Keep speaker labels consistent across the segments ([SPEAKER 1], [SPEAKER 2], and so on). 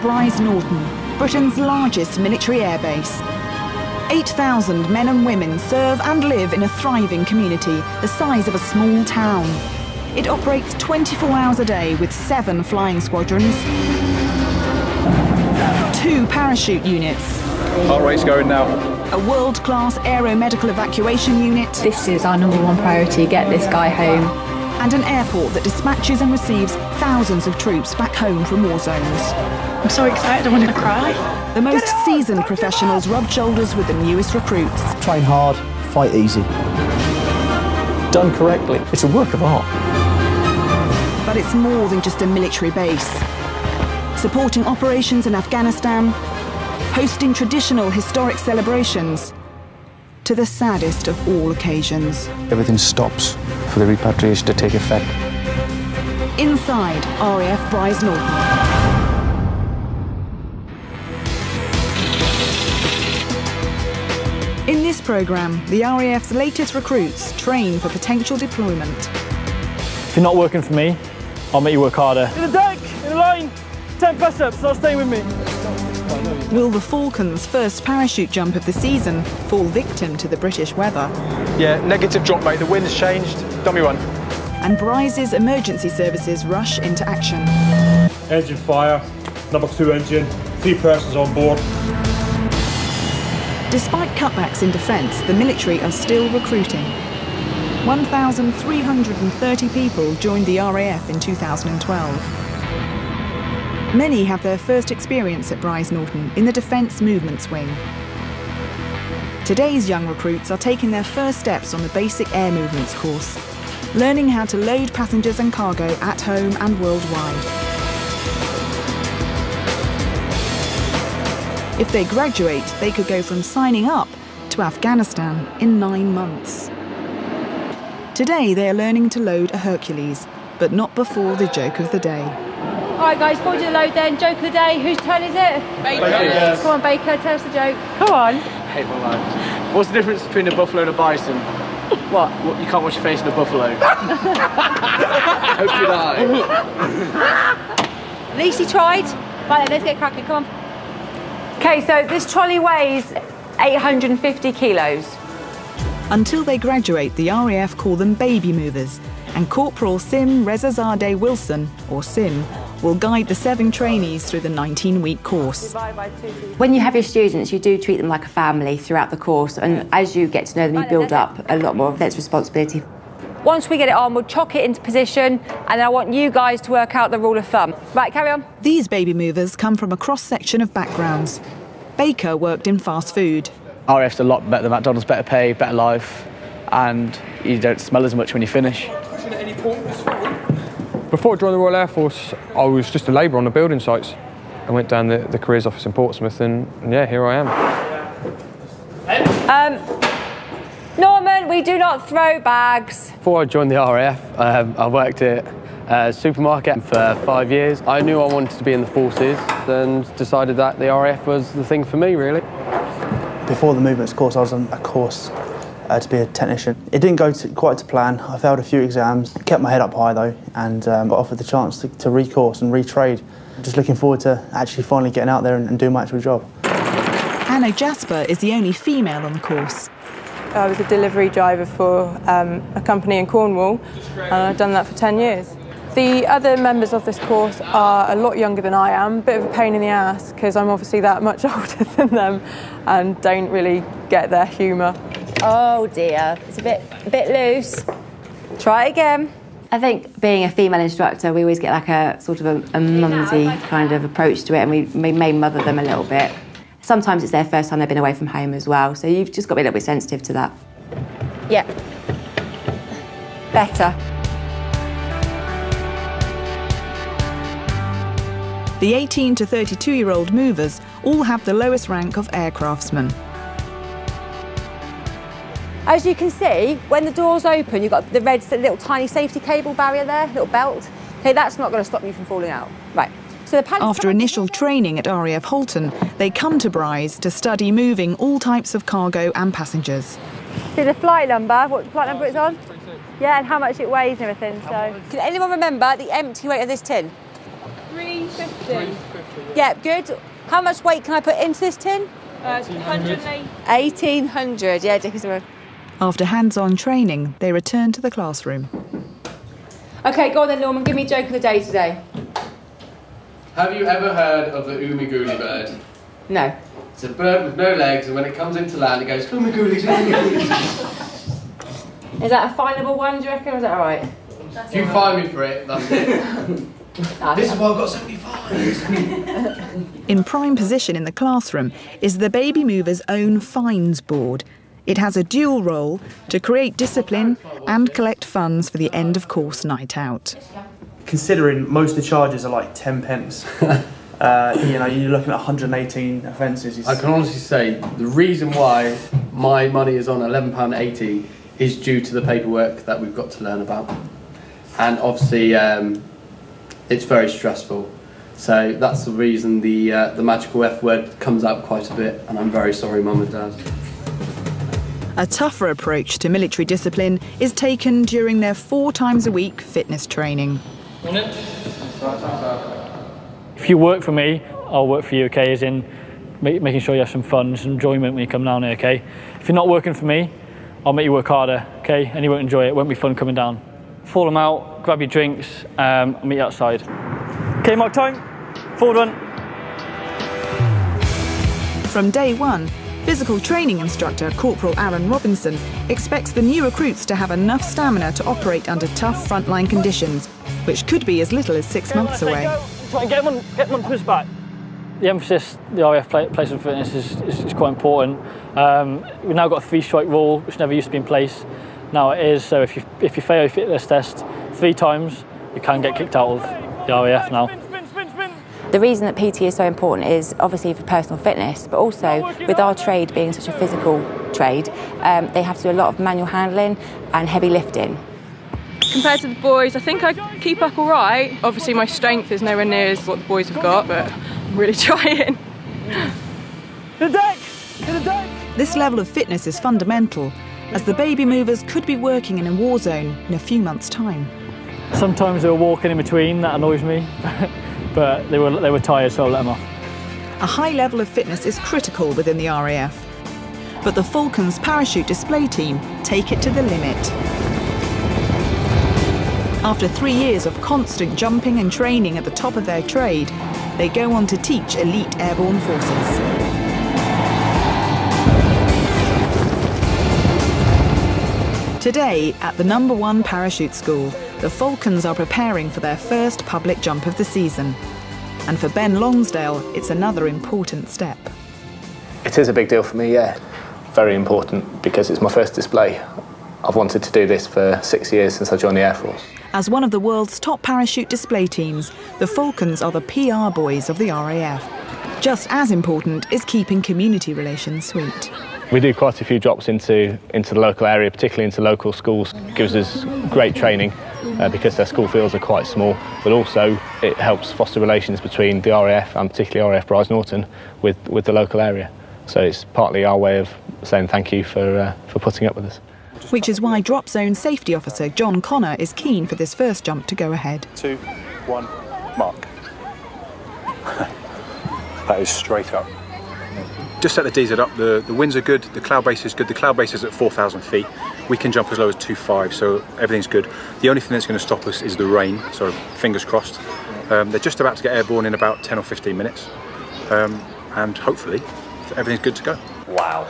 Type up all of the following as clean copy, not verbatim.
[SPEAKER 1] Brize Norton, Britain's largest military airbase. 8,000 men and women serve and live in a thriving community the size of a small town. It operates 24 hours a day with 7 flying squadrons, 2 parachute units,
[SPEAKER 2] Heart rate's going now.
[SPEAKER 1] a world-class aeromedical evacuation unit,
[SPEAKER 3] This is our #1 priority, get this guy home.
[SPEAKER 1] and an airport that dispatches and receives thousands of troops back home from war zones.
[SPEAKER 4] I'm so excited, I wanted to cry.
[SPEAKER 1] The most seasoned professionals rub shoulders with the newest recruits.
[SPEAKER 5] Train hard, fight easy.
[SPEAKER 2] Done correctly, it's a work of art.
[SPEAKER 1] But it's more than just a military base. Supporting operations in Afghanistan, hosting traditional historic celebrations, to the saddest of all occasions.
[SPEAKER 2] Everything stops for the repatriation to take effect.
[SPEAKER 1] Inside RAF Brize Norton. In this programme, the RAF's latest recruits train for potential deployment.
[SPEAKER 6] If you're not working for me, I'll make you work harder.
[SPEAKER 7] In the deck, in a line, 10 press-ups, now stay with me.
[SPEAKER 1] Will the Falcon's first parachute jump of the season fall victim to the British weather?
[SPEAKER 2] Yeah, negative drop, mate. The wind's changed. Dummy one.
[SPEAKER 1] And Brize's emergency services rush into action.
[SPEAKER 7] Engine fire, number 2 engine, 3 persons on board.
[SPEAKER 1] Despite cutbacks in defence, the military are still recruiting. 1,330 people joined the RAF in 2012. Many have their first experience at Brize Norton in the Defence Movements Wing. Today's young recruits are taking their first steps on the basic air movements course, learning how to load passengers and cargo at home and worldwide. If they graduate, they could go from signing up to Afghanistan in 9 months. Today they are learning to load a Hercules, but not before the joke of the day.
[SPEAKER 3] All right, guys, forward to the load then. Joke of the day. Whose turn is it?
[SPEAKER 7] Baker.
[SPEAKER 3] Come on, Baker, tell us the joke. Come on.
[SPEAKER 8] Hate my life. What's the difference between a buffalo and a bison? What? You can't wash your face in a buffalo. Hope you die.
[SPEAKER 3] At least he tried. Right then, let's get cracking, come on. Okay, so this trolley weighs 850 kilos.
[SPEAKER 1] Until they graduate, the RAF call them baby movers, and Corporal Sim Rezazadeh Wilson, or Sim, will guide the 7 trainees through the 19-week course.
[SPEAKER 3] When you have your students, you do treat them like a family throughout the course, and as you get to know them, you build up a lot more of their responsibility. Once we get it on, we'll chock it into position, and I want you guys to work out the rule of thumb. Right, carry on.
[SPEAKER 1] These baby movers come from a cross-section of backgrounds. Baker worked in fast food.
[SPEAKER 8] RAF's a lot better than McDonald's, better pay, better life, and you don't smell as much when you finish.
[SPEAKER 9] Before I joined the Royal Air Force, I was just a labourer on the building sites. I went down the careers office in Portsmouth, and yeah, here I am.
[SPEAKER 3] Norman, we do not throw bags.
[SPEAKER 8] Before I joined the RAF, I worked at a supermarket for 5 years. I knew I wanted to be in the forces and decided that the RAF was the thing for me, really.
[SPEAKER 5] Before the movements course, I was on a course to be a technician. It didn't go quite to plan. I failed a few exams, kept my head up high though, and got offered the chance to recourse and retrade. Just looking forward to actually finally getting out there and doing my actual job.
[SPEAKER 1] Hannah Jasper is the only female on the course.
[SPEAKER 10] I was a delivery driver for a company in Cornwall, and I've done that for 10 years. The other members of this course are a lot younger than I am, a bit of a pain in the ass because I'm obviously that much older than them and don't really get their humour.
[SPEAKER 3] Oh dear, it's a bit loose. Try it again. I think being a female instructor, we always get like a sort of a mumsy kind of approach to it, and we may mother them a little bit. Sometimes it's their first time they've been away from home as well, so you've just got to be a little bit sensitive to that. Yeah. Better.
[SPEAKER 1] The 18 to 32-year-old movers all have the lowest rank of aircraftsmen.
[SPEAKER 3] As you can see, when the doors open, you've got the red little tiny safety cable barrier there, little belt. Okay, that's not going to stop you from falling out. Right. So the
[SPEAKER 1] after initial training at RAF Halton, they come to Brize to study moving all types of cargo and passengers.
[SPEAKER 3] See the flight number, what flight number it's on? Yeah, and how much it weighs and everything. So, can anyone remember the empty weight of this tin?
[SPEAKER 4] 3
[SPEAKER 10] 350.
[SPEAKER 3] Yeah, good. How much weight can I put into this tin?
[SPEAKER 10] 180.
[SPEAKER 3] 1,800, yeah, Dick is right.
[SPEAKER 1] After hands-on training, they return to the classroom.
[SPEAKER 3] OK, go on then, Norman, give me a joke of the day today.
[SPEAKER 8] Have you ever heard of the Umiguli bird?
[SPEAKER 3] No.
[SPEAKER 8] It's a bird with no legs, and when it comes into land, it goes, Umigoolies, Umigoolies.
[SPEAKER 3] Is that a finable one, do you reckon, or is that all right?
[SPEAKER 8] If you fine me for it, that's it. This is why I've got 75.
[SPEAKER 1] In prime position in the classroom is the Baby Movers' own fines board. It has a dual role to create discipline and collect funds for the end of course night out.
[SPEAKER 5] Considering most of the charges are like 10 pence, you're looking at 118 offences.
[SPEAKER 8] I can honestly say the reason why my money is on £11.80 is due to the paperwork that we've got to learn about. And obviously it's very stressful. So that's the reason the magical F word comes out quite a bit, and I'm very sorry, Mum and Dad.
[SPEAKER 1] A tougher approach to military discipline is taken during their 4 times a week fitness training.
[SPEAKER 6] If you work for me, I'll work for you, okay? As in making sure you have some fun, some enjoyment when you come down here, okay? If you're not working for me, I'll make you work harder, okay? And you won't enjoy it. It won't be fun coming down. Fall them out, grab your drinks, I'll meet you outside. Okay, mark time. Forward run.
[SPEAKER 1] From day one, physical training instructor Corporal Aaron Robinson expects the new recruits to have enough stamina to operate under tough frontline conditions, which could be as little as 6 months away.
[SPEAKER 6] Try and get them on push back. The emphasis the RAF places on fitness is quite important. We've now got a 3-strike rule, which never used to be in place. Now it is, so if you fail your fitness test 3 times, you can get kicked out of the RAF now.
[SPEAKER 3] The reason that PT is so important is obviously for personal fitness, but also with our trade being such a physical trade, they have to do a lot of manual handling and heavy lifting.
[SPEAKER 10] Compared to the boys, I think I keep up all right. Obviously my strength is nowhere near as what the boys have got, but I'm really trying.
[SPEAKER 6] To the deck! To the deck!
[SPEAKER 1] This level of fitness is fundamental, as the Baby Movers could be working in a war zone in a few months' time.
[SPEAKER 6] Sometimes they were walking in between, that annoys me, but they were tired, so I'll let them off.
[SPEAKER 1] A high level of fitness is critical within the RAF, but the Falcons parachute display team take it to the limit. After 3 years of constant jumping and training at the top of their trade, they go on to teach elite airborne forces. Today, at the No. 1 Parachute School, the Falcons are preparing for their first public jump of the season. And for Ben Lonsdale, it's another important step.
[SPEAKER 2] It is a big deal for me, yeah. Very important, because it's my first display. I've wanted to do this for 6 years since I joined the Air Force.
[SPEAKER 1] As one of the world's top parachute display teams, the Falcons are the PR boys of the RAF. Just as important is keeping community relations sweet.
[SPEAKER 2] We do quite a few drops into the local area, particularly into local schools. It gives us great training because their school fields are quite small, but also it helps foster relations between the RAF and particularly RAF Brize Norton with the local area. So it's partly our way of saying thank you for putting up with us.
[SPEAKER 1] Which is why Drop Zone Safety Officer John Connor is keen for this first jump to go ahead.
[SPEAKER 11] 2, 1, mark. That is straight up. Just set the DZ up, the winds are good, the cloud base is good. The cloud base is at 4,000 feet. We can jump as low as 2.5, so everything's good. The only thing that's going to stop us is the rain, so fingers crossed. They're just about to get airborne in about 10 or 15 minutes. And hopefully, everything's good to go.
[SPEAKER 2] Wow.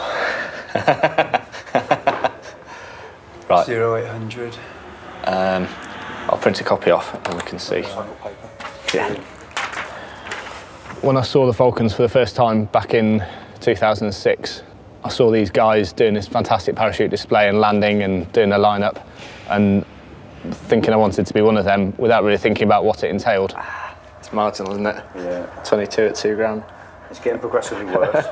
[SPEAKER 2] Right.
[SPEAKER 11] 0800.
[SPEAKER 2] I'll print a copy off and we can see. Yeah. When I saw the Falcons for the first time back in 2006, I saw these guys doing this fantastic parachute display and landing and doing their lineup, and thinking I wanted to be one of them without really thinking about what it entailed. It's marginal, isn't it?
[SPEAKER 11] Yeah.
[SPEAKER 2] 22 at 2 grand.
[SPEAKER 11] It's getting progressively worse.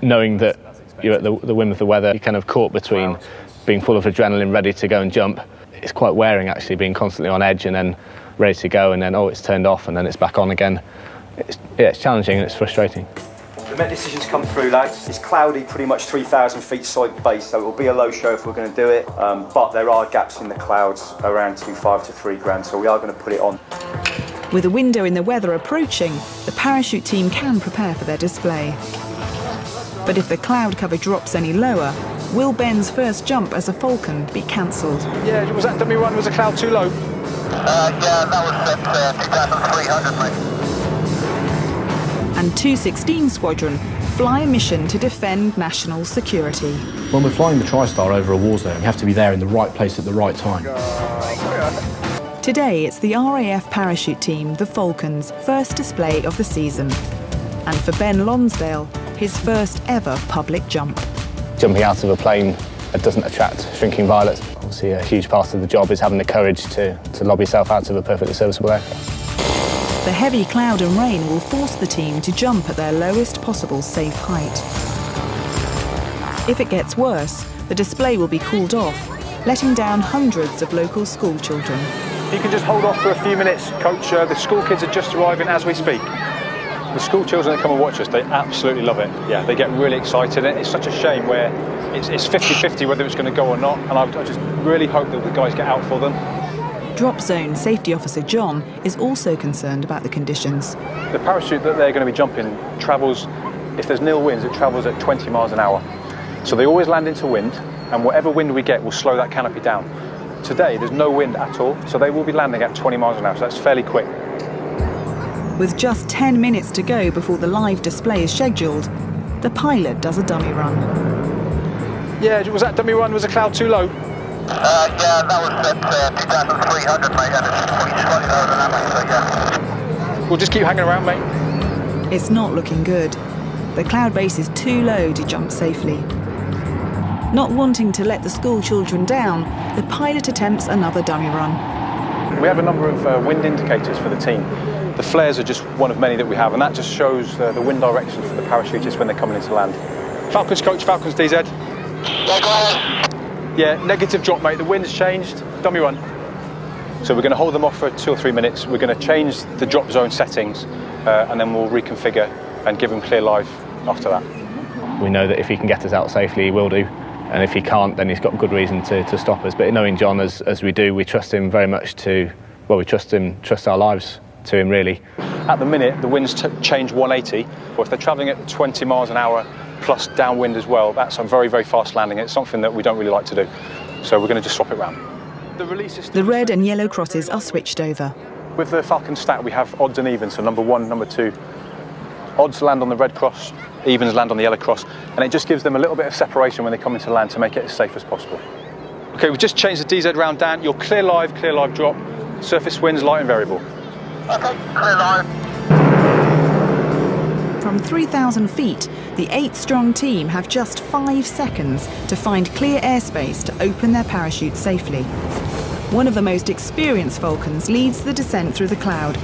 [SPEAKER 2] Knowing that you're at the whim of the weather, you're kind of caught between being full of adrenaline, ready to go and jump. It's quite wearing, actually, being constantly on edge and then ready to go, and then, oh, it's turned off, and then it's back on again. It's challenging and it's frustrating.
[SPEAKER 12] The Met decision's come through, lads. It's cloudy, pretty much 3,000 feet side base, so it will be a low show if we're going to do it. But there are gaps in the clouds around 2.5 to 3 grand, so we are going to put it on.
[SPEAKER 1] With a window in the weather approaching, the parachute team can prepare for their display. But if the cloud cover drops any lower, will Ben's first jump as a Falcon be cancelled?
[SPEAKER 11] Yeah, was that dummy one? Was the cloud too low?
[SPEAKER 13] Yeah, that was set 2,300, mate.
[SPEAKER 1] And 216 Squadron fly a mission to defend national security.
[SPEAKER 14] When we're flying the TriStar over a war zone, you have to be there in the right place at the right time.
[SPEAKER 1] Today, it's the RAF parachute team, the Falcons' first display of the season. And for Ben Lonsdale, his first ever public jump.
[SPEAKER 2] Jumping out of a plane doesn't attract shrinking violets. Obviously, a huge part of the job is having the courage to lob yourself out of a perfectly serviceable aircraft.
[SPEAKER 1] The heavy cloud and rain will force the team to jump at their lowest possible safe height. If it gets worse, the display will be called off, letting down hundreds of local school children.
[SPEAKER 11] You can just hold off for a few minutes, Coach. The school kids are just arriving as we speak. The school children that come and watch us, they absolutely love it. Yeah, they get really excited. It's such a shame where it's 50-50 whether it's going to go or not, and I just really hope that the guys get out for them.
[SPEAKER 1] Drop Zone Safety Officer John is also concerned about the conditions.
[SPEAKER 11] The parachute that they're going to be jumping travels, if there's nil winds, it travels at 20 miles an hour. So they always land into wind, and whatever wind we get will slow that canopy down. Today, there's no wind at all, so they will be landing at 20 miles an hour, so that's fairly quick.
[SPEAKER 1] With just 10 minutes to go before the live display is scheduled, the pilot does a dummy run.
[SPEAKER 11] Yeah, was that dummy run? Was the cloud too low?
[SPEAKER 13] Yeah, that was set 2,300, mate, and it's slightly lower than that, mate, so yeah.
[SPEAKER 11] We'll just keep hanging around, mate.
[SPEAKER 1] It's not looking good. The cloud base is too low to jump safely. Not wanting to let the school children down, the pilot attempts another dummy run.
[SPEAKER 11] We have a number of wind indicators for the team. The flares are just one of many that we have, and that just shows the wind direction for the parachutists when they're coming into land. Falcons coach, Falcons DZ.
[SPEAKER 13] Yeah, go ahead.
[SPEAKER 11] Yeah, negative drop, mate. The wind's changed. Dummy run. So we're going to hold them off for 2 or 3 minutes. We're going to change the drop zone settings, and then we'll reconfigure and give them clear live after that.
[SPEAKER 2] We know that if he can get us out safely, he will do. And if he can't, then he's got good reason to stop us. But knowing John as we do, we trust him very much we trust our lives to him, really.
[SPEAKER 11] At the minute, the winds change 180, but if they're travelling at 20 miles an hour plus downwind as well, that's a very, very fast landing. It's something that we don't really like to do. So we're going to just swap it round.
[SPEAKER 1] The red and yellow crosses are switched over.
[SPEAKER 11] With the Falcon stat, we have odds and evens, so number 1, number 2. Odds land on the red cross, evens land on the yellow cross, and it just gives them a little bit of separation when they come into land to make it as safe as possible. Okay, we've just changed the DZ round down. You're clear live drop. Surface winds, light and variable.
[SPEAKER 13] Okay, clear live.
[SPEAKER 1] From 3,000 feet, the 8-strong team have just 5 seconds to find clear airspace to open their parachute safely. One of the most experienced Falcons leads the descent through the cloud,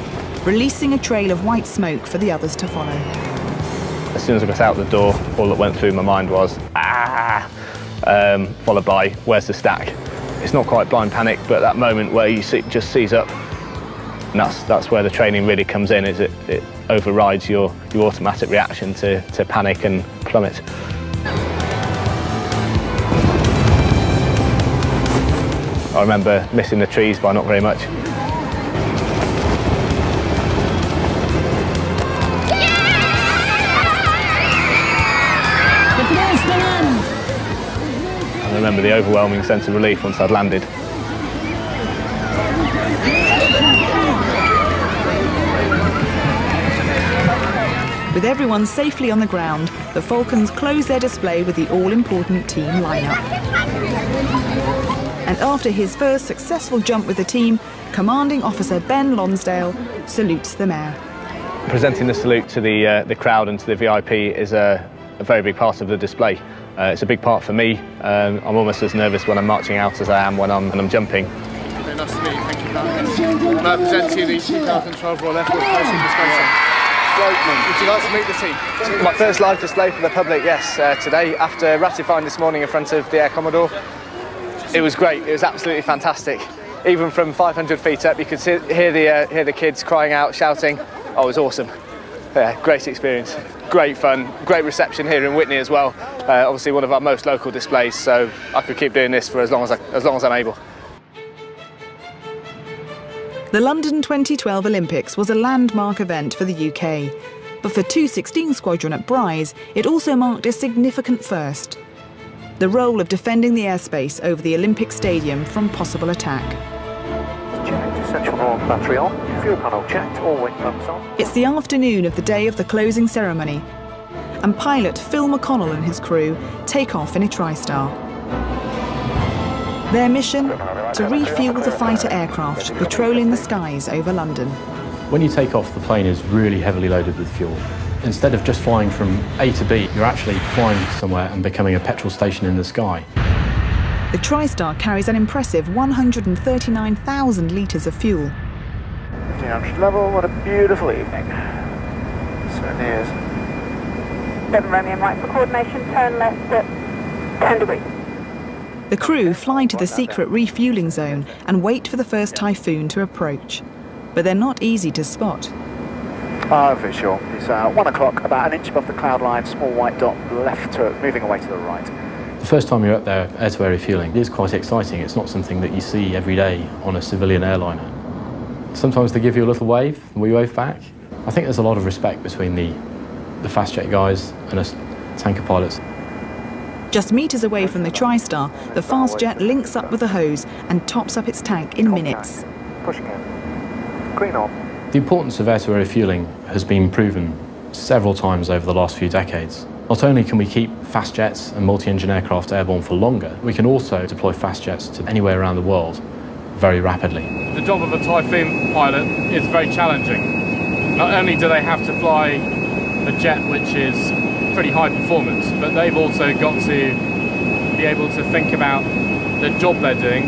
[SPEAKER 1] releasing a trail of white smoke for the others to follow.
[SPEAKER 2] As soon as I got out the door, all that went through my mind was, followed by, where's the stack? It's not quite blind panic, but that moment where you just seize up, and that's where the training really comes in, is it overrides your automatic reaction to panic and plummet. I remember missing the trees by not very much. I remember the overwhelming sense of relief once I'd landed.
[SPEAKER 1] With everyone safely on the ground, the Falcons close their display with the all-important team lineup. And after his first successful jump with the team, Commanding Officer Ben Lonsdale salutes the Mayor.
[SPEAKER 2] Presenting the salute to the crowd and to the VIP is a very big part of the display. It's a big part for me. I'm almost as nervous when I'm marching out as I am when I'm jumping.
[SPEAKER 15] Very nice to meet you, thank you for that. I present to you the 2012 Royal Air Force Parachute Display. Would you like to meet the team?
[SPEAKER 16] My first live display for the public, yes, today, after ratifying this morning in front of the Air Commodore. It was great, it was absolutely fantastic. Even from 500 feet up, you could hear the kids crying out, shouting. Oh, it was awesome. Yeah, great experience, great fun, great reception here in Witney as well. Obviously one of our most local displays, so I could keep doing this for as long as I'm able.
[SPEAKER 1] The London 2012 Olympics was a landmark event for the UK, but for 216 Squadron at Brize, it also marked a significant first: the role of defending the airspace over the Olympic Stadium from possible attack.
[SPEAKER 17] Central North battery on, fuel panel checked, all wing pumps on.
[SPEAKER 1] It's the afternoon of the day of the closing ceremony, and pilot Phil McConnell and his crew take off in a TriStar. Their mission? To refuel the fighter aircraft patrolling the skies over London.
[SPEAKER 14] When you take off, the plane is really heavily loaded with fuel. Instead of just flying from A to B, you're actually flying somewhere and becoming a petrol station in the sky.
[SPEAKER 1] The TriStar carries an impressive 139,000 litres of fuel.
[SPEAKER 17] 1500 level, what a beautiful evening. Certainly is.
[SPEAKER 18] 7 Romeo Mike for coordination, turn left at 10 degrees.
[SPEAKER 1] The crew fly to the secret refuelling zone and wait for the first typhoon to approach. But they're not easy to spot.
[SPEAKER 17] Visual. It's 1 o'clock, about an inch above the cloud line, small white dot left to moving away to the right.
[SPEAKER 14] The first time you're up there, air-to-air refuelling, it is quite exciting. It's not something that you see every day on a civilian airliner. Sometimes they give you a little wave, and we wave back. I think there's a lot of respect between the fast jet guys and us tanker pilots.
[SPEAKER 1] Just metres away from the TriStar, the fast jet links up with the hose and tops up its tank in minutes.
[SPEAKER 17] Pushing in. Green on.
[SPEAKER 14] The importance of air-to-air refuelling has been proven several times over the last few decades. Not only can we keep fast jets and multi-engine aircraft airborne for longer, we can also deploy fast jets to anywhere around the world very rapidly.
[SPEAKER 19] The job of a Typhoon pilot is very challenging. Not only do they have to fly a jet which is pretty high performance, but they've also got to be able to think about the job they're doing,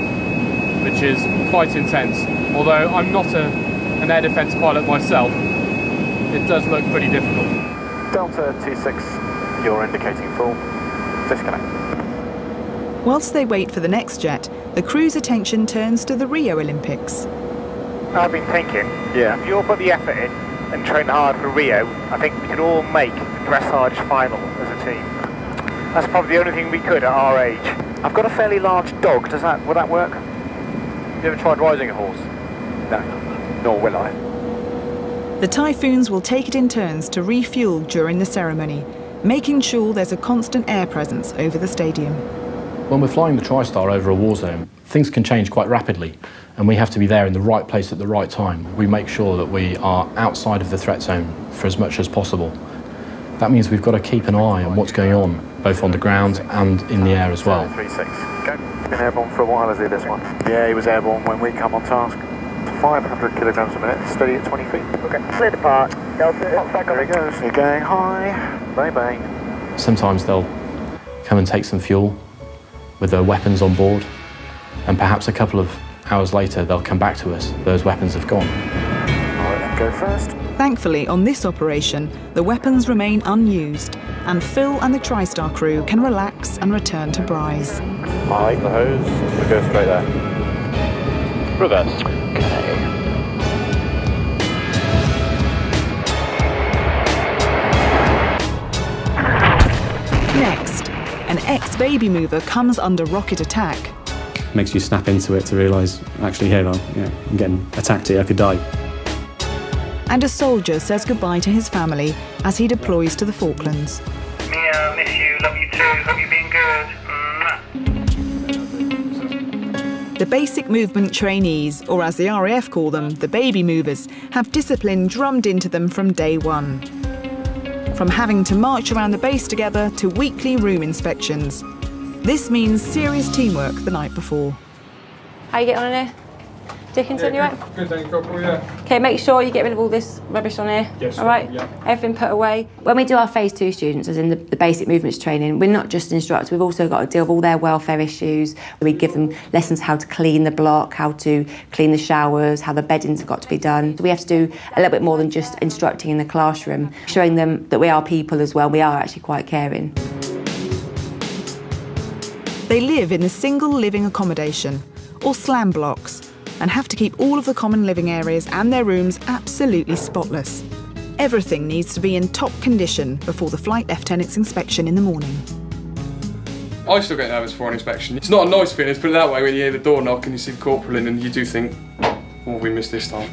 [SPEAKER 19] which is quite intense. Although I'm not an air defence pilot myself, it does look pretty difficult.
[SPEAKER 17] Delta 26, you're indicating full. Disconnect.
[SPEAKER 1] Whilst they wait for the next jet, the crew's attention turns to the Rio Olympics.
[SPEAKER 17] I've been thinking, if you all put the effort in and train hard for Rio, I think we could all make the dressage final as a team. That's probably the only thing we could at our age. I've got a fairly large dog, would that work?
[SPEAKER 19] You ever tried riding a horse?
[SPEAKER 17] No, nor will I.
[SPEAKER 1] The Typhoons will take it in turns to refuel during the ceremony, making sure there's a constant air presence over the stadium.
[SPEAKER 14] When we're flying the TriStar over a war zone, things can change quite rapidly, and we have to be there in the right place at the right time. We make sure that we are outside of the threat zone for as much as possible. That means we've got to keep an eye on what's going on, both on the ground and in the air as well.
[SPEAKER 17] 36, go. Been airborne for a while, has he, this one? Yeah, he was airborne when we come on task. 500 kilograms a minute, steady at 20 feet. Okay, clear depart. Delta, there he goes. You're going high. Bye-bye.
[SPEAKER 14] Sometimes they'll come and take some fuel with their weapons on board, and perhaps a couple of hours later they'll come back to us. Those weapons have gone.
[SPEAKER 17] All right, go first.
[SPEAKER 1] Thankfully, on this operation, the weapons remain unused, and Phil and the TriStar crew can relax and return to Brize.
[SPEAKER 19] I like the hose. We go straight there. Reverse. Okay.
[SPEAKER 1] Next, an ex-baby mover comes under rocket attack.
[SPEAKER 20] Makes you snap into it to realise, actually, here, I'm getting attacked here, I could die.
[SPEAKER 1] And a soldier says goodbye to his family as he deploys to the Falklands.
[SPEAKER 17] Mia, miss you, love you too, hope you're being good.
[SPEAKER 1] The basic movement trainees, or as the RAF call them, the baby movers, have discipline drummed into them from day one. From having to march around the base together to weekly room inspections. This means serious teamwork the night before.
[SPEAKER 3] How you getting on in here? Dickinson, you right?
[SPEAKER 19] Good, thank you, Corporal, yeah.
[SPEAKER 3] Okay, make sure you get rid of all this rubbish on here.
[SPEAKER 19] Yes,
[SPEAKER 3] all right?
[SPEAKER 19] yeah.
[SPEAKER 3] Everything put away. When we do our phase 2 students, as in the basic movements training, we're not just instructors, we've also got to deal with all their welfare issues. We give them lessons how to clean the block, how to clean the showers, how the beddings have got to be done. So we have to do a little bit more than just instructing in the classroom, showing them that we are people as well, we are actually quite caring.
[SPEAKER 1] They live in the single living accommodation, or slam blocks, and have to keep all of the common living areas and their rooms absolutely spotless. Everything needs to be in top condition before the flight lieutenant's inspection in the morning.
[SPEAKER 9] I still get nervous for an inspection. It's not a nice feeling, let's put it that way, when you hear the door knock and you see the corporal in and you do think, What have we missed this time?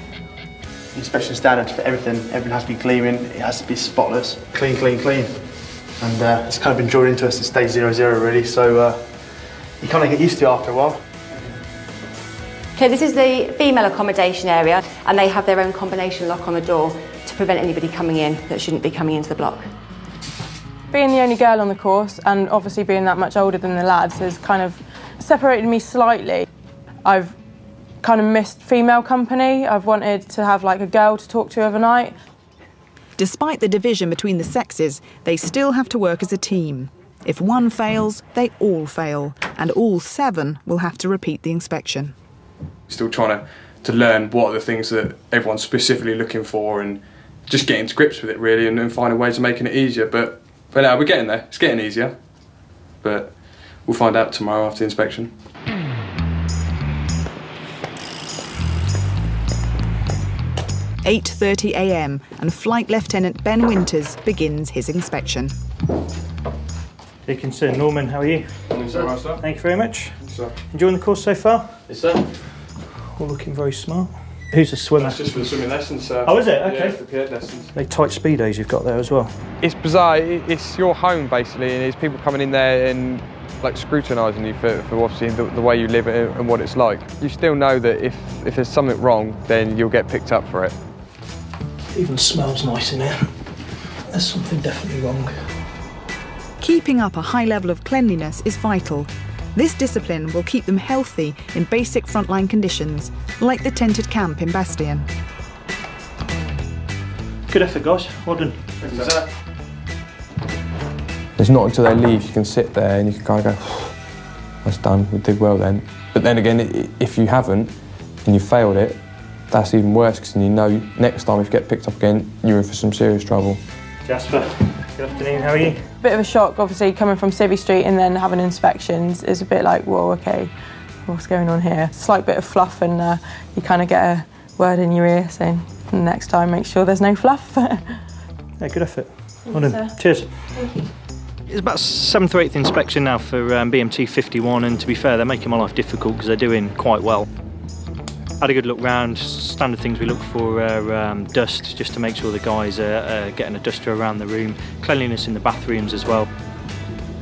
[SPEAKER 5] Inspection standards for everything. Everything has to be gleaming, it has to be spotless. Clean, clean, clean. And it's kind of been drilled into us since day 00 really, so you kind of get used to it after a while.
[SPEAKER 3] Okay, this is the female accommodation area, and they have their own combination lock on the door to prevent anybody coming in that shouldn't be coming into the block.
[SPEAKER 10] Being the only girl on the course, and obviously being that much older than the lads, has kind of separated me slightly. I've kind of missed female company. I've wanted to have like a girl to talk to overnight.
[SPEAKER 1] Despite the division between the sexes, they still have to work as a team. If one fails, they all fail, and all 7 will have to repeat the inspection.
[SPEAKER 9] Still trying to learn what are the things that everyone's specifically looking for and just getting to grips with it really and finding ways of making it easier. But now we're getting there. It's getting easier. But we'll find out tomorrow after the inspection.
[SPEAKER 1] "8:30 a.m. and Flight Lieutenant Ben Winters begins his inspection.
[SPEAKER 21] Deacon Sir Norman, how are you?
[SPEAKER 9] Morning, sir. Right, sir.
[SPEAKER 21] Thank you very much.
[SPEAKER 9] Yes, sir.
[SPEAKER 21] Enjoying the course so far?
[SPEAKER 9] Yes, sir.
[SPEAKER 21] All looking very smart. Who's the swimmer?
[SPEAKER 9] That's just for the swimming lessons, sir.
[SPEAKER 21] Oh, is it? Okay.
[SPEAKER 9] Yeah, for the PED lessons.
[SPEAKER 21] They tight speedos you've got there as well.
[SPEAKER 9] It's bizarre. It's your home basically, and it's people coming in there and like scrutinising you for obviously the way you live and what it's like. You still know that if there's something wrong, then you'll get picked up for it.
[SPEAKER 21] Even smells nice in here. There's something definitely wrong.
[SPEAKER 1] Keeping up a high level of cleanliness is vital. This discipline will keep them healthy in basic frontline conditions, like the tented camp in Bastion.
[SPEAKER 21] Good effort, guys. Well done.
[SPEAKER 9] Thank you, sir. It's not until they leave you can sit there and you can kind of go, that's done, we did well then. But then again, if you haven't and you failed it, that's even worse because you know next time if you get picked up again, you're in for some serious trouble.
[SPEAKER 21] Jasper, good afternoon, how are you?
[SPEAKER 10] Bit of a shock, obviously, coming from Civvy Street and then having inspections is a bit like, whoa, okay, what's going on here? Slight bit of fluff and you kind of get a word in your ear saying, next time make sure there's no fluff.
[SPEAKER 21] Yeah, good effort. Well done. Cheers.
[SPEAKER 10] Thank you.
[SPEAKER 21] It's about 7th or 8th inspection now for BMT 51, and to be fair, they're making my life difficult because they're doing quite well. Had a good look round. Standard things we look for are dust, just to make sure the guys are getting a duster around the room. Cleanliness in the bathrooms as well.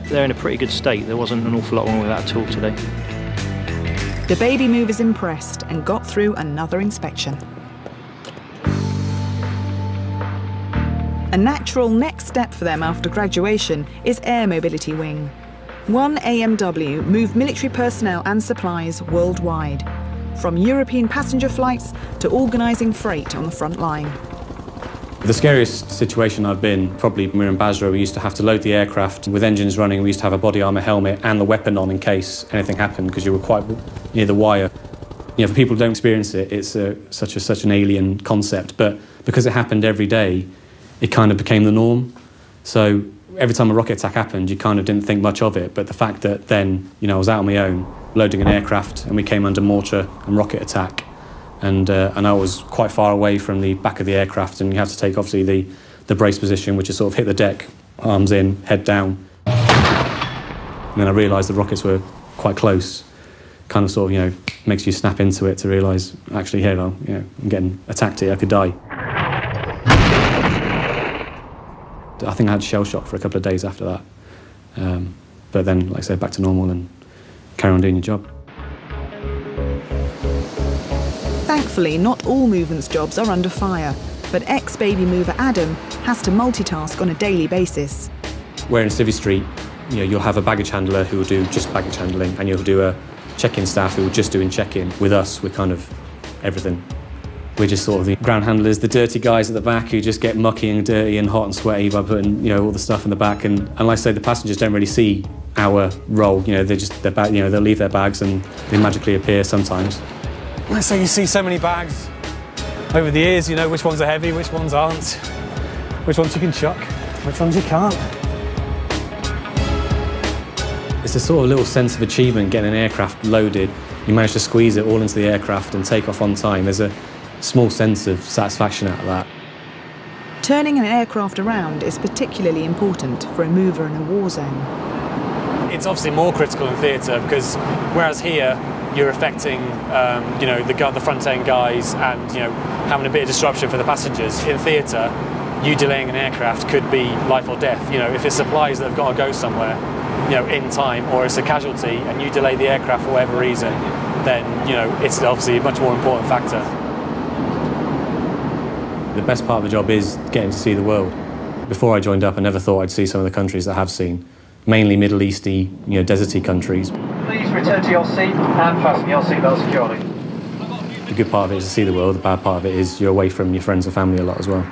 [SPEAKER 21] They're in a pretty good state. There wasn't an awful lot wrong with that at all today.
[SPEAKER 1] The baby movers impressed and got through another inspection. A natural next step for them after graduation is Air Mobility Wing. One AMW moved military personnel and supplies worldwide, from European passenger flights to organising freight on the front line.
[SPEAKER 20] The scariest situation I've been, probably when we were in Basra, we used to have to load the aircraft with engines running. We used to have a body armour helmet and the weapon on in case anything happened, because you were quite near the wire. You know, for people who don't experience it, it's such an alien concept, but because it happened every day, it kind of became the norm. So every time a rocket attack happened, you kind of didn't think much of it, but the fact that then, you know, I was out on my own, loading an aircraft, and we came under mortar and rocket attack, and I was quite far away from the back of the aircraft, and you had to take, obviously, the brace position, which is sort of hit the deck, arms in, head down. And then I realised the rockets were quite close. Kind of sort of, you know, makes you snap into it to realise, actually, here, well, you know, I'm getting attacked here, I could die. I think I had shell shock for a couple of days after that. But then, like I said, back to normal and carry on doing your job.
[SPEAKER 1] Thankfully, not all movements jobs are under fire, but ex-baby mover Adam has to multitask on a daily basis.
[SPEAKER 20] Where in Civvy Street, you know, you'll have a baggage handler who will do just baggage handling, and you'll do a check-in staff who will just doing check-in. With us, we're kind of everything. We're just sort of the ground handlers, the dirty guys at the back who just get mucky and dirty and hot and sweaty by putting, you know, all the stuff in the back. And like I say, the passengers don't really see our role. You know, they'll leave their bags and they magically appear sometimes.
[SPEAKER 22] Let's say you see so many bags over the years, you know which ones are heavy, which ones aren't, which ones you can chuck, which ones you can't.
[SPEAKER 20] It's a sort of little sense of achievement getting an aircraft loaded. You manage to squeeze it all into the aircraft and take off on time. There's a small sense of satisfaction out of that.
[SPEAKER 1] Turning an aircraft around is particularly important for a mover in a war zone.
[SPEAKER 22] it's obviously more critical in theatre because whereas here you're affecting, you know, the front end guys and, you know, having a bit of disruption for the passengers. In theatre, you delaying an aircraft could be life or death. You know, if it's supplies that have got to go somewhere, you know, in time, or it's a casualty and you delay the aircraft for whatever reason, then, you know, it's obviously a much more important factor.
[SPEAKER 20] The best part of the job is getting to see the world. Before I joined up, I never thought I'd see some of the countries that I have seen, mainly Middle Easty, you know, deserty countries.
[SPEAKER 4] Please return to your seat and fasten your seatbelt securely.
[SPEAKER 20] The good part of it is to see the world, the bad part of it is you're away from your friends and family a lot as well.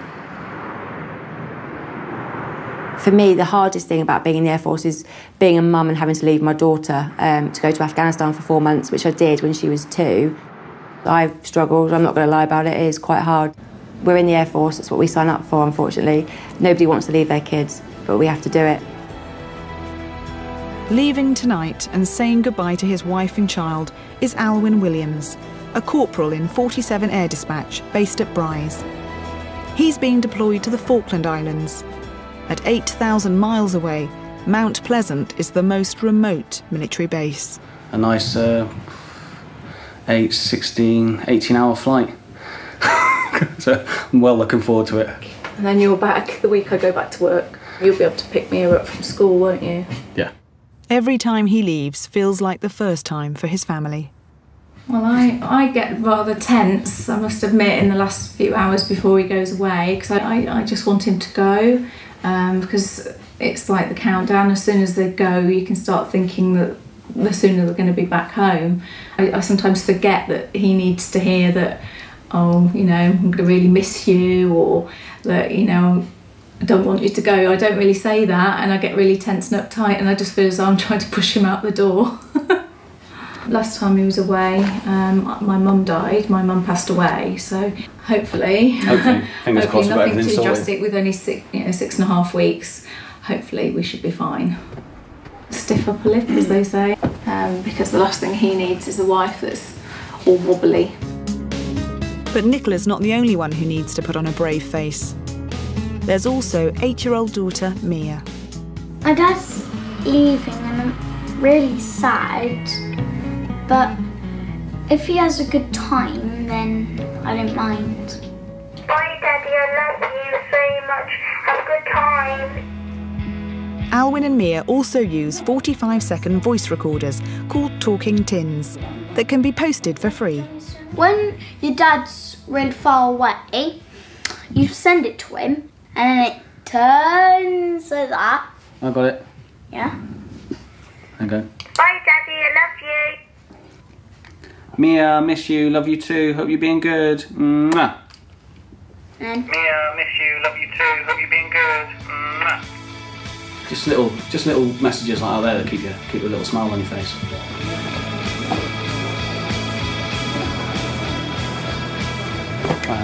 [SPEAKER 3] For me, the hardest thing about being in the Air Force is being a mum and having to leave my daughter to go to Afghanistan for 4 months, which I did when she was 2. I've struggled, I'm not going to lie about it, it is quite hard. We're in the Air Force, it's what we sign up for, unfortunately. Nobody wants to leave their kids, but we have to do it.
[SPEAKER 1] Leaving tonight and saying goodbye to his wife and child is Alwyn Williams, a corporal in 47 Air Dispatch based at Brize. He's been deployed to the Falkland Islands. At 8,000 miles away, Mount Pleasant is the most remote military base.
[SPEAKER 7] A nice 18-hour flight. So I'm well looking forward to it.
[SPEAKER 23] And then you're back the week I go back to work. You'll be able to pick me up from school, won't you?
[SPEAKER 7] Yeah.
[SPEAKER 1] Every time he leaves feels like the first time for his family.
[SPEAKER 24] Well, I get rather tense, I must admit, in the last few hours before he goes away, because I just want him to go, because it's like the countdown. As soon as they go, you can start thinking that the sooner they're going to be back home. I sometimes forget that he needs to hear that, oh, you know, I'm going to really miss you, or that, you know, I don't want you to go. I don't really say that, and I get really tense and uptight, and I just feel as though I'm trying to push him out the door. Last time he was away, my mum died. My mum passed away, so hopefully
[SPEAKER 7] fingers crossed,
[SPEAKER 24] nothing too drastic. With only 6.5 weeks, hopefully we should be fine. Stiff upper lip, as they say, because the last thing he needs is a wife that's all wobbly.
[SPEAKER 1] But Nicola's not the only one who needs to put on a brave face. There's also 8-year-old daughter Mia.
[SPEAKER 25] My dad's leaving and I'm really sad, but if he has a good time, then I don't mind.
[SPEAKER 18] Bye, Daddy, I love you so much. Have a good time.
[SPEAKER 1] Alwyn and Mia also use 45-second voice recorders called talking tins that can be posted for free.
[SPEAKER 25] When your dad's really far away, you send it to him and then it turns like that.
[SPEAKER 7] I got it.
[SPEAKER 25] Yeah.
[SPEAKER 7] Okay.
[SPEAKER 18] Bye, Daddy, I love you.
[SPEAKER 7] Mia, miss you, love you too, hope you're being good. Mwah.
[SPEAKER 25] And
[SPEAKER 18] Mia, miss you, love you too, hope you're being good. Mwah.
[SPEAKER 7] Just little messages like that that keep a little smile on your face.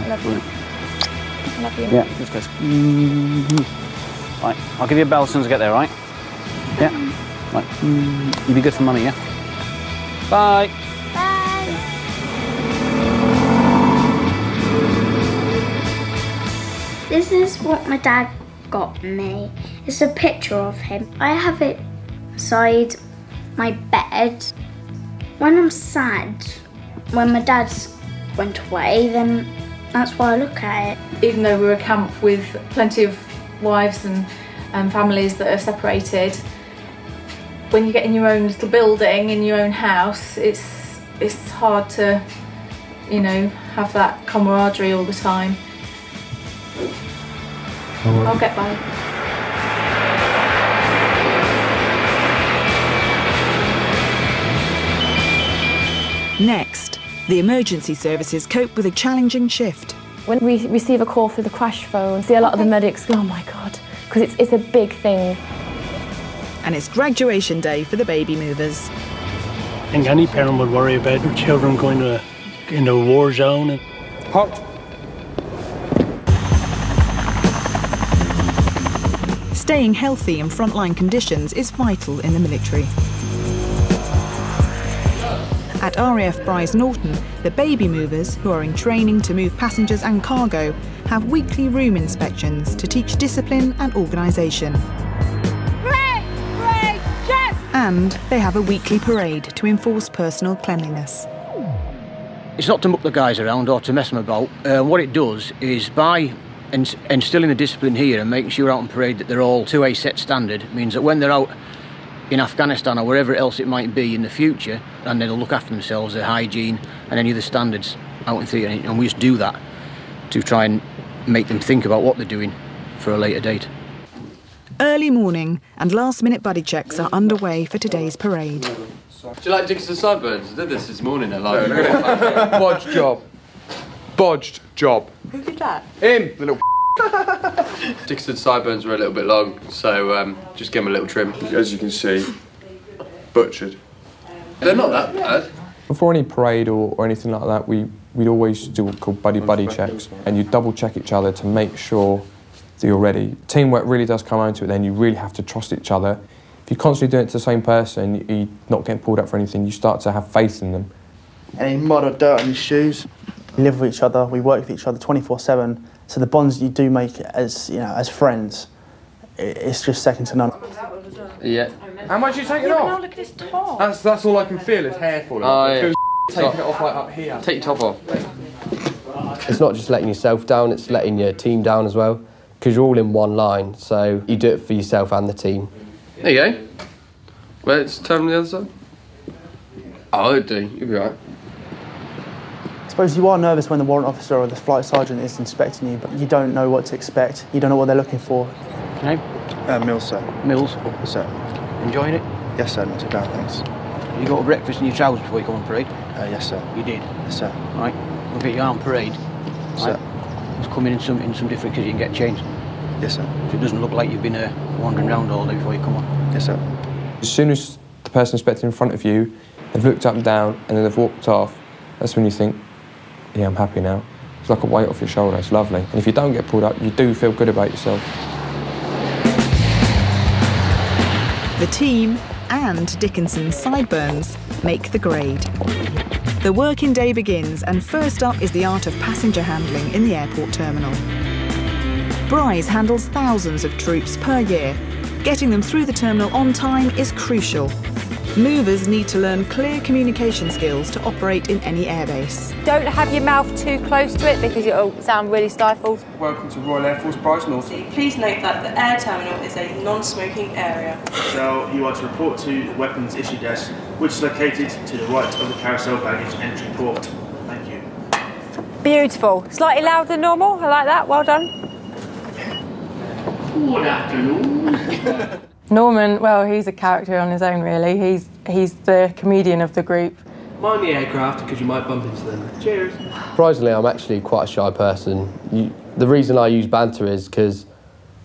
[SPEAKER 25] love you. I love you.
[SPEAKER 7] Yeah, just goes. Right, I'll give you a bell as soon as I get there, right? Yeah. Right. You be good for Mummy, yeah? Bye.
[SPEAKER 25] Bye. This is what my dad got me. It's a picture of him. I have it beside my bed. When I'm sad, when my dad's went away, then that's why I look at it.
[SPEAKER 24] Even though we're a camp with plenty of wives and families that are separated, when you get in your own little building, in your own house, it's hard to, you know, have that camaraderie all the time. I'll get by.
[SPEAKER 1] Next, the emergency services cope with a challenging shift.
[SPEAKER 26] When we receive a call through the crash phone, see a lot of the medics go, oh my God, because it's a big thing.
[SPEAKER 1] And it's graduation day for the baby movers.
[SPEAKER 27] I think any parent would worry about their children going to a war zone.
[SPEAKER 7] Halt.
[SPEAKER 1] Staying healthy in frontline conditions is vital in the military. At RAF Brize Norton, the baby movers, who are in training to move passengers and cargo, have weekly room inspections to teach discipline and organisation. And they have a weekly parade to enforce personal cleanliness.
[SPEAKER 2] It's not to muck the guys around or to mess them about. What it does is, by instilling the discipline here and making sure out on parade that they're all to a set standard, means that when they're out in Afghanistan or wherever else it might be in the future, and they'll look after themselves, their hygiene and any of the standards out in theatre, and we just do that to try and make them think about what they're doing for a later date.
[SPEAKER 1] Early morning and last-minute buddy checks are underway for today's parade.
[SPEAKER 6] Do you like Dixon Sideburns? I did this morning at like...
[SPEAKER 9] Bodged job. Bodged job.
[SPEAKER 10] Who did that?
[SPEAKER 9] Him, the little
[SPEAKER 6] Dixon Sideburns were a little bit long, so just give them a little trim.
[SPEAKER 9] As you can see, butchered.
[SPEAKER 6] They're not that bad.
[SPEAKER 8] Before any parade or anything like that, we'd always do what's called buddy checks, and you double check each other to make sure that you're ready. Teamwork really does come home to it then. You really have to trust each other. If you're constantly doing it to the same person, you're not getting pulled up for anything, you start to have faith in them.
[SPEAKER 5] Any mud or dirt on your shoes. We live with each other, we work with each other 24/7, so the bonds you do make as, as friends, it's just second to none.
[SPEAKER 6] Yeah.
[SPEAKER 9] How much are you taking off?
[SPEAKER 10] Look at his top.
[SPEAKER 9] That's all I can feel is hair falling off. It feels taking it off like up here.
[SPEAKER 6] Take your top off.
[SPEAKER 11] It's not just letting yourself down, it's letting your team down as well, because you're all in one line, so you do it for yourself and the team.
[SPEAKER 6] There you go. Well, it's turn on the other side. Oh, it'll do. You'll be right.
[SPEAKER 5] I suppose you are nervous when the warrant officer or the flight sergeant is inspecting you, but you don't know what to expect. You don't know what they're looking for.
[SPEAKER 7] Name?
[SPEAKER 5] Mills, sir.
[SPEAKER 7] Mills?
[SPEAKER 5] Yes, sir.
[SPEAKER 7] Enjoying it?
[SPEAKER 5] Yes, sir. Not too bad, thanks.
[SPEAKER 7] You got a breakfast in your trousers before you come on parade?
[SPEAKER 5] Yes, sir.
[SPEAKER 7] You did?
[SPEAKER 5] Yes, sir.
[SPEAKER 7] Right. Look at you on parade.
[SPEAKER 5] Sir.
[SPEAKER 7] Right. Just come in some different kit you can get changed.
[SPEAKER 5] Yes, sir.
[SPEAKER 7] So it doesn't look like you've been wandering around all day before you come on.
[SPEAKER 5] Yes, sir.
[SPEAKER 8] As soon as the person inspecting in front of you, they've looked up and down and then they've walked off, that's when you think, yeah, I'm happy now. It's like a weight off your shoulder, it's lovely. And if you don't get pulled up, you do feel good about yourself.
[SPEAKER 1] The team and Dickinson's Sideburns make the grade. The working day begins, and first up is the art of passenger handling in the airport terminal. Brize handles thousands of troops per year. Getting them through the terminal on time is crucial. Movers need to learn clear communication skills to operate in any airbase.
[SPEAKER 3] Don't have your mouth too close to it because it'll sound really stifled.
[SPEAKER 12] Welcome to Royal Air Force Brize Norton. Please note that the air terminal is a non-smoking area.
[SPEAKER 13] So you are to report to the weapons issue desk, which is located to the right of the carousel baggage entry port. Thank you.
[SPEAKER 3] Beautiful. Slightly louder than normal. I like that. Well done.
[SPEAKER 12] Good afternoon.
[SPEAKER 10] Norman, well, he's a character on his own, really. He's the comedian of the group.
[SPEAKER 12] Mind the aircraft, because you might bump into them. Cheers.
[SPEAKER 11] Surprisingly, I'm actually quite a shy person. The reason I use banter is because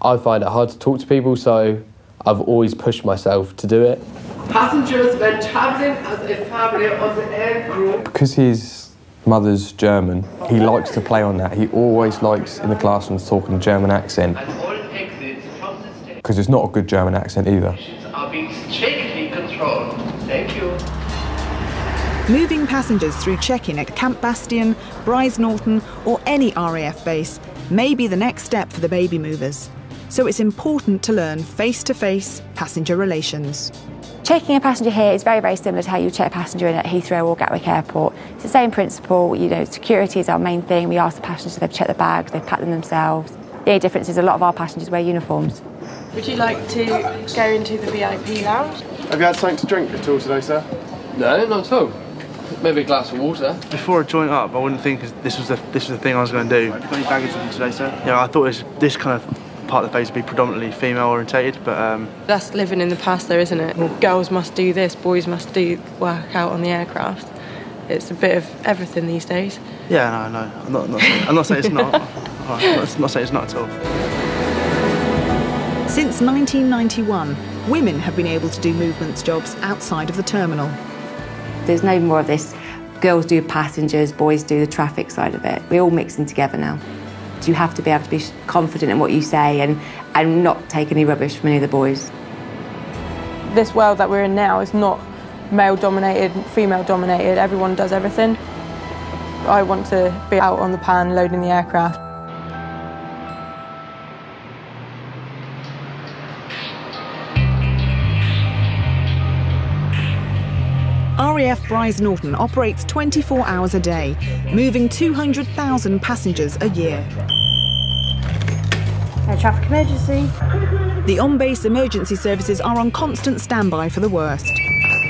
[SPEAKER 11] I find it hard to talk to people, so I've always pushed myself to do it.
[SPEAKER 12] Passengers, when travelling as a family on the air crew.
[SPEAKER 8] Because his mother's German, he likes to play on that. He always likes, in the classroom, to talk in a German accent. Because it's not a good German accent either.
[SPEAKER 12] Are being strictly controlled. Thank you.
[SPEAKER 1] Moving passengers through check-in at Camp Bastion, Brize Norton or any RAF base may be the next step for the baby movers. So it's important to learn face-to-face passenger relations.
[SPEAKER 3] Checking a passenger here is very, very similar to how you check a passenger in at Heathrow or Gatwick Airport. It's the same principle. Security is our main thing. We ask the passengers if they've checked the bags, they've packed them themselves. The only difference is a lot of our passengers wear uniforms.
[SPEAKER 12] Would you like to go into the VIP lounge?
[SPEAKER 15] Have you had something to drink at all today, sir?
[SPEAKER 6] No, not at all. Maybe a glass of water.
[SPEAKER 5] Before I joined up, I wouldn't think this was the thing I was going to do. Have you got any baggage with you today, sir? Yeah, I thought this kind of part of the base would be predominantly female orientated, but
[SPEAKER 10] That's living in the past, though, isn't it? Well, girls must do this, boys must do work out on the aircraft. It's a bit of everything these days.
[SPEAKER 5] yeah, no, I'm not saying it's not. I'm not saying it's not at all.
[SPEAKER 1] Since 1991, women have been able to do movements jobs outside of the terminal.
[SPEAKER 3] There's no more of this, girls do passengers, boys do the traffic side of it. We're all mixing together now. So you have to be able to be confident in what you say and not take any rubbish from any of the boys.
[SPEAKER 10] This world that we're in now is not male-dominated, female-dominated. Everyone does everything. I want to be out on the pan loading the aircraft.
[SPEAKER 1] RAF Brize Norton operates 24 hours a day, moving 200,000 passengers a year.
[SPEAKER 25] Air traffic emergency.
[SPEAKER 1] The on-base emergency services are on constant standby for the worst.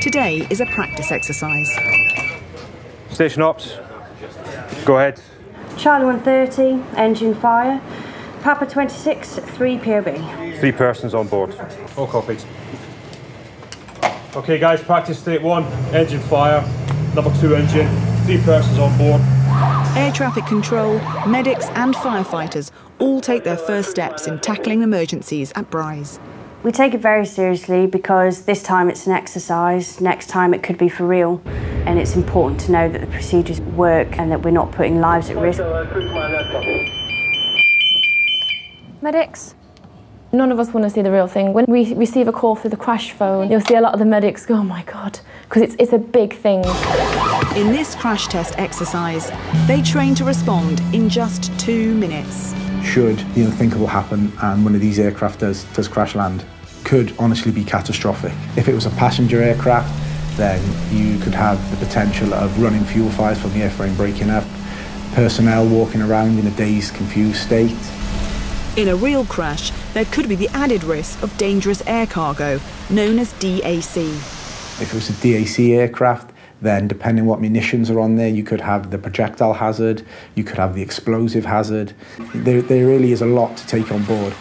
[SPEAKER 1] Today is a practice exercise.
[SPEAKER 4] Station ops. Go ahead.
[SPEAKER 25] Charlie 130, engine fire. Papa 26, 3 POB.
[SPEAKER 4] 3 persons on board. All copied. Okay guys, practice state 1, engine fire. Number 2 engine, 3 persons on board.
[SPEAKER 1] Air traffic control, medics and firefighters all take their first steps in tackling emergencies at Brize.
[SPEAKER 25] We take it very seriously because this time it's an exercise, next time it could be for real. And it's important to know that the procedures work and that we're not putting lives at risk.
[SPEAKER 26] Medics. None of us want to see the real thing. When we receive a call through the crash phone, you'll see a lot of the medics go, oh my God, because it's a big thing.
[SPEAKER 1] In this crash test exercise, they train to respond in just 2 minutes.
[SPEAKER 14] Should the unthinkable happen and one of these aircraft does crash land, could honestly be catastrophic. If it was a passenger aircraft, then you could have the potential of running fuel fires from the airframe breaking up, personnel walking around in a dazed, confused state.
[SPEAKER 1] In a real crash, there could be the added risk of dangerous air cargo, known as DAC.
[SPEAKER 14] If it was a DAC aircraft, then depending what munitions are on there, you could have the projectile hazard, you could have the explosive hazard. There really is a lot to take on board.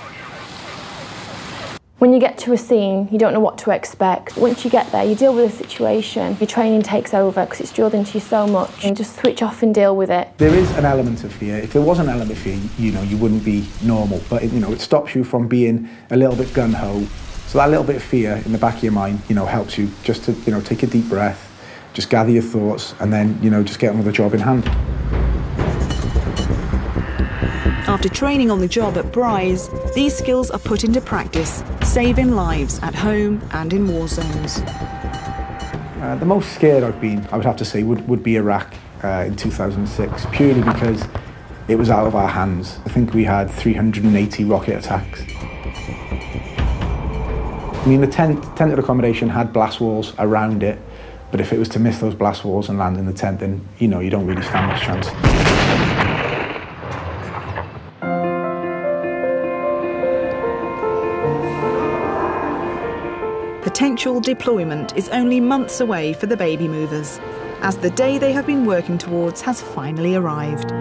[SPEAKER 26] When you get to a scene, you don't know what to expect. Once you get there, you deal with the situation. Your training takes over because it's drilled into you so much. And just switch off and deal with it.
[SPEAKER 14] There is an element of fear. If there was an element of fear, you wouldn't be normal. But it stops you from being a little bit gung-ho. So that little bit of fear in the back of your mind, helps you just to, take a deep breath, just gather your thoughts, and then, just get on with the job in hand.
[SPEAKER 1] After training on the job at Brize, these skills are put into practice, saving lives at home and in war zones.
[SPEAKER 14] The most scared I've been, I would have to say, would be Iraq in 2006, purely because it was out of our hands. I think we had 380 rocket attacks. I mean, the tented accommodation had blast walls around it, but if it was to miss those blast walls and land in the tent, then, you don't really stand much chance.
[SPEAKER 1] Potential deployment is only months away for the baby movers, as the day they have been working towards has finally arrived.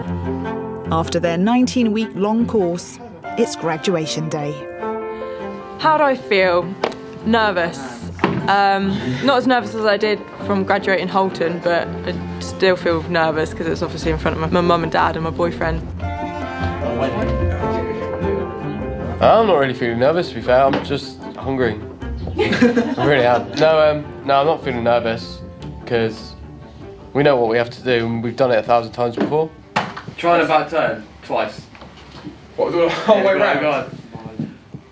[SPEAKER 1] After their 19-week long course, it's graduation day.
[SPEAKER 10] How do I feel? Nervous. Not as nervous as I did from graduating Holton, but I still feel nervous because it's obviously in front of my mum and dad and my boyfriend.
[SPEAKER 11] I'm not really feeling nervous, to be fair. I'm just hungry. I really am. No, I'm not feeling nervous because we know what we have to do and we've done it 1,000 times before.
[SPEAKER 6] Trying a back turn twice.
[SPEAKER 9] What, do the whole way round?
[SPEAKER 6] God.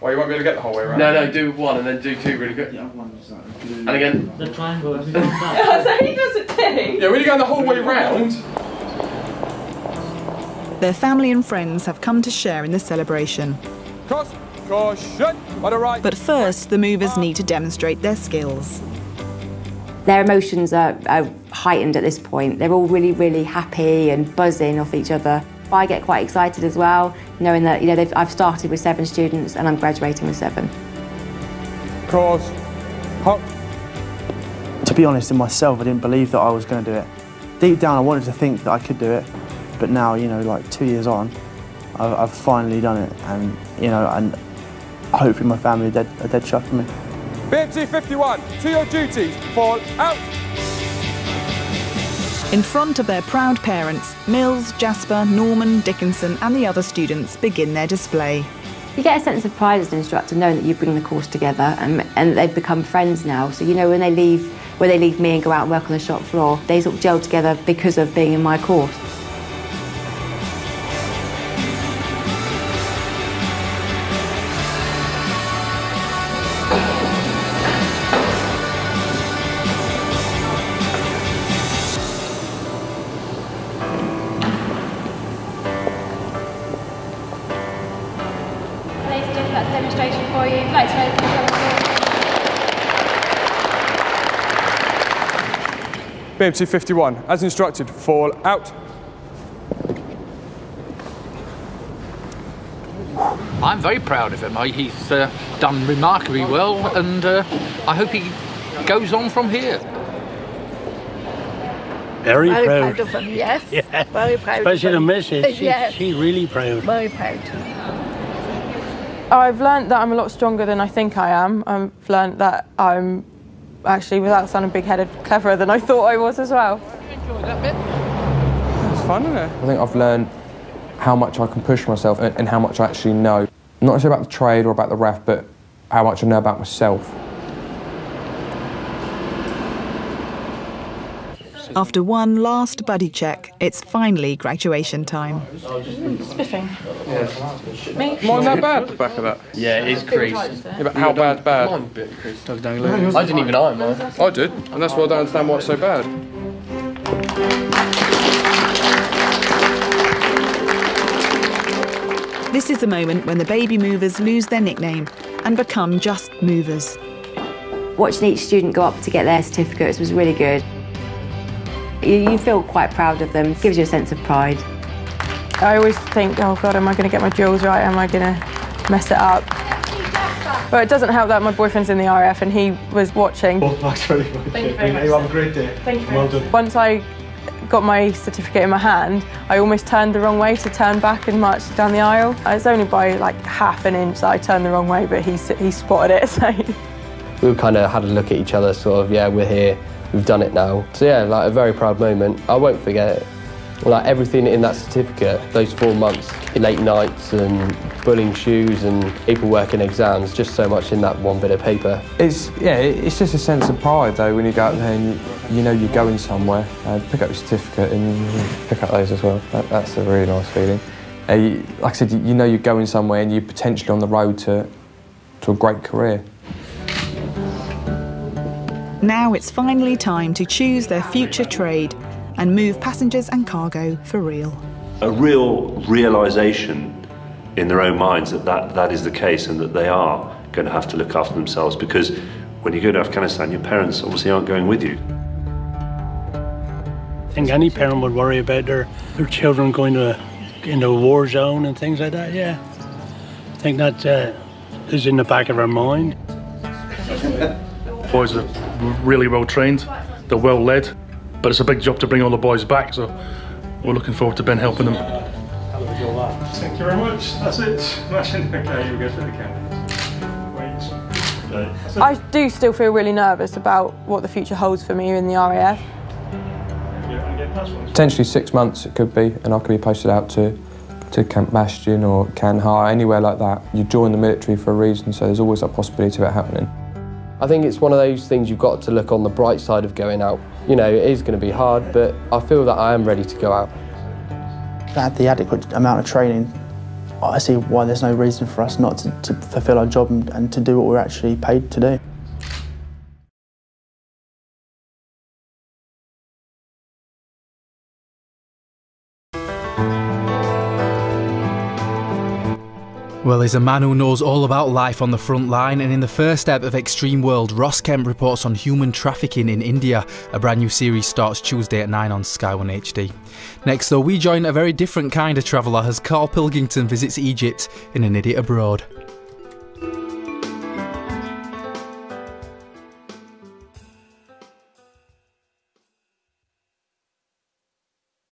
[SPEAKER 9] Well, you won't be able to get the whole way round.
[SPEAKER 6] No, do one and then do 2 really quick. And again.
[SPEAKER 12] The triangle.
[SPEAKER 10] So he does it too.
[SPEAKER 9] Yeah, when you're going the whole way round.
[SPEAKER 1] Their family and friends have come to share in the celebration. But first, the movers need to demonstrate their skills.
[SPEAKER 3] Their emotions are heightened at this point. They're all really, really happy and buzzing off each other. I get quite excited as well, knowing that I've started with 7 students and I'm graduating with 7.
[SPEAKER 5] To be honest, in myself, I didn't believe that I was going to do it. Deep down, I wanted to think that I could do it, but now, like 2 years on, I've finally done it, and and hopefully my family are dead chuffed for me.
[SPEAKER 8] BMT 51, to your duties, fall out!
[SPEAKER 1] In front of their proud parents, Mills, Jasper, Norman, Dickinson and the other students begin their display.
[SPEAKER 3] You get a sense of pride as an instructor knowing that you bring the course together and they've become friends now. So when they leave me and go out and work on the shop floor, they sort of gel together because of being in my course.
[SPEAKER 24] Demonstration for you. I'd like to know
[SPEAKER 8] BMT 51, as instructed, fall out.
[SPEAKER 16] I'm very proud of him. He's done remarkably well, and I hope he goes on from here.
[SPEAKER 27] Very proud.
[SPEAKER 17] Proud of him, yes.
[SPEAKER 27] Yeah.
[SPEAKER 17] Very proud.
[SPEAKER 27] Especially the
[SPEAKER 17] of him.
[SPEAKER 27] missus.
[SPEAKER 17] Yes.
[SPEAKER 27] She's really proud.
[SPEAKER 17] Very proud.
[SPEAKER 10] I've learnt that I'm a lot stronger than I think I am. I've learnt that I'm actually, without sounding big-headed, cleverer than I thought I was as well.
[SPEAKER 16] Enjoy that bit.
[SPEAKER 8] It's fun, isn't it? I think I've learned how much I can push myself and how much I actually know. Not necessarily about the trade or about the RAF, but how much I know about myself.
[SPEAKER 1] After one last buddy check, it's finally graduation time.
[SPEAKER 10] Spiffing.
[SPEAKER 9] Me? Mine's that bad, the back of that?
[SPEAKER 11] Yeah, it is creased.
[SPEAKER 9] Yeah, but how bad's bad?
[SPEAKER 11] Mine's a bit creased. I didn't even iron mine.
[SPEAKER 9] I did, and that's why I don't understand why it's so bad.
[SPEAKER 1] This is the moment when the baby movers lose their nickname and become just movers.
[SPEAKER 3] Watching each student go up to get their certificates was really good. You feel quite proud of them, gives you a sense of pride.
[SPEAKER 10] I always think, oh God, am I going to get my drills right? Am I going to mess it up? But it doesn't help that my boyfriend's in the RAF and he was watching.
[SPEAKER 27] Oh, that's very good.
[SPEAKER 10] Thank you very much.
[SPEAKER 27] You have a great day.
[SPEAKER 10] Thank you.
[SPEAKER 27] Well done.
[SPEAKER 10] Once I got my certificate in my hand, I almost turned the wrong way to turn back and march down the aisle. It's only by like half an inch that I turned the wrong way, but he spotted it. So.
[SPEAKER 11] We kind of had a look at each other, sort of, yeah, we're here, we've done it now. So yeah, like a very proud moment. I won't forget it. Like everything in that certificate, those 4 months, late nights and pulling shoes and people working exams, just so much in that one bit of paper.
[SPEAKER 8] It's just a sense of pride though when you go out there and you know you're going somewhere. Pick up your certificate and you pick up those as well. That's a really nice feeling. Like I said, you know you're going somewhere and you're potentially on the road to a great career.
[SPEAKER 1] Now it's finally time to choose their future trade and move passengers and cargo for real.
[SPEAKER 19] A real realisation in their own minds that is the case and that they are going to have to look after themselves, because when you go to Afghanistan, your parents obviously aren't going with you.
[SPEAKER 27] I think any parent would worry about their children going into a war zone and things like that, yeah. I think that is in the back of our mind.
[SPEAKER 4] Boys are really well trained, they're well led, but it's a big job to bring all the boys back, so we're looking forward to Ben helping them.
[SPEAKER 13] Thank you very much. That's it. Smashing. Okay, you go through the cameras. Wait.
[SPEAKER 10] I do still feel really nervous about what the future holds for me in the RAF.
[SPEAKER 8] Potentially 6 months it could be, and I could be posted out to Camp Bastion or Kandahar, anywhere like that. You join the military for a reason, so there's always that possibility of it happening.
[SPEAKER 11] I think it's one of those things you've got to look on the bright side of going out. You know, it is going to be hard, but I feel that I am ready to go out.
[SPEAKER 5] At the adequate amount of training, I see why there's no reason for us not to fulfil our job and to do what we're actually paid to do.
[SPEAKER 20] Well, he's a man who knows all about life on the front line, and in the first ep of Extreme World, Ross Kemp reports on human trafficking in India. A brand new series starts Tuesday at 9 on Sky 1 HD. Next though, we join a very different kind of traveller as Carl Pilkington visits Egypt in An Idiot Abroad.